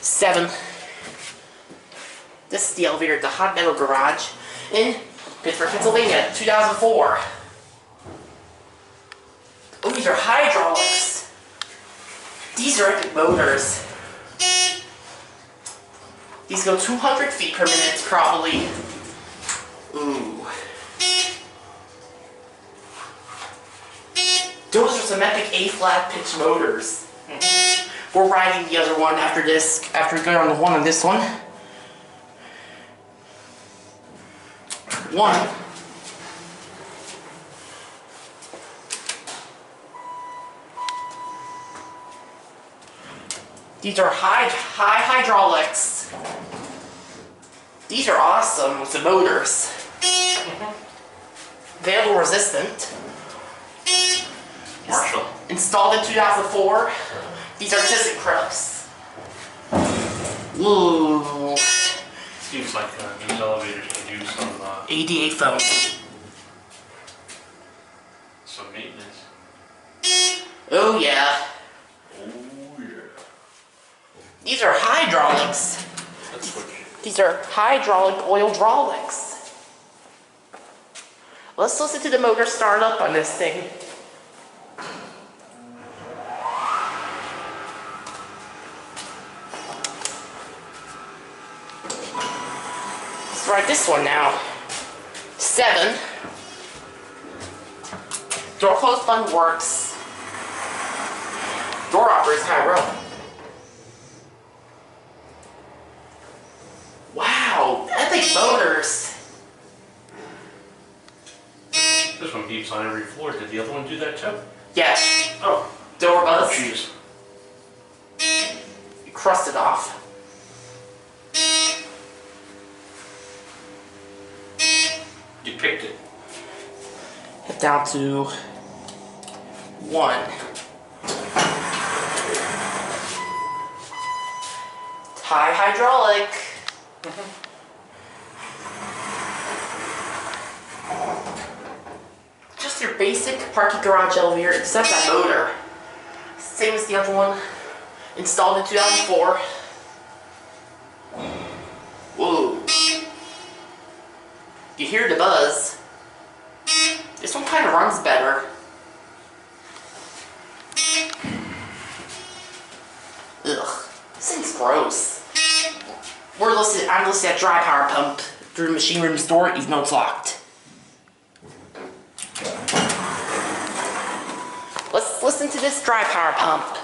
7. This is the elevator at the Hot Metal Garage in Pittsburgh, Pennsylvania, 2004. Oh, these are hydraulics. These are epic motors. These go 200 feet per minute, probably. Ooh. Those are some epic A-flat pitch motors. We're riding the other one after this, after we go on the one on this one. 1. These are high hydraulics. These are awesome with the motors. Vandal resistant. Marshall. Installed in 2004. These are ThyssenKrupps. Ooh. Seems like these elevators could use some ADA foam. some maintenance. Oh yeah. Oh yeah. These are hydraulics. Let's switch. These are hydraulic Oildraulics. Let's listen to the motor start up on this thing. Let's try this one now. 7. Door closed button works. Door operates HIGHdraulic. Wow, epic motors. This one beeps on every floor. Did the other one do that too? Yes. Oh. Door buzz. Jeez. You crust it off. You picked it. Hit down to 1. High hydraulic. Just your basic parking garage elevator, except that motor. Same as the other one. Installed in 2004. Whoa. You hear the buzz. This one kind of runs better. Ugh, this thing's gross. I'm listening at dry power pump through the machine room's door, even though it's locked. Let's listen to this dry power pump.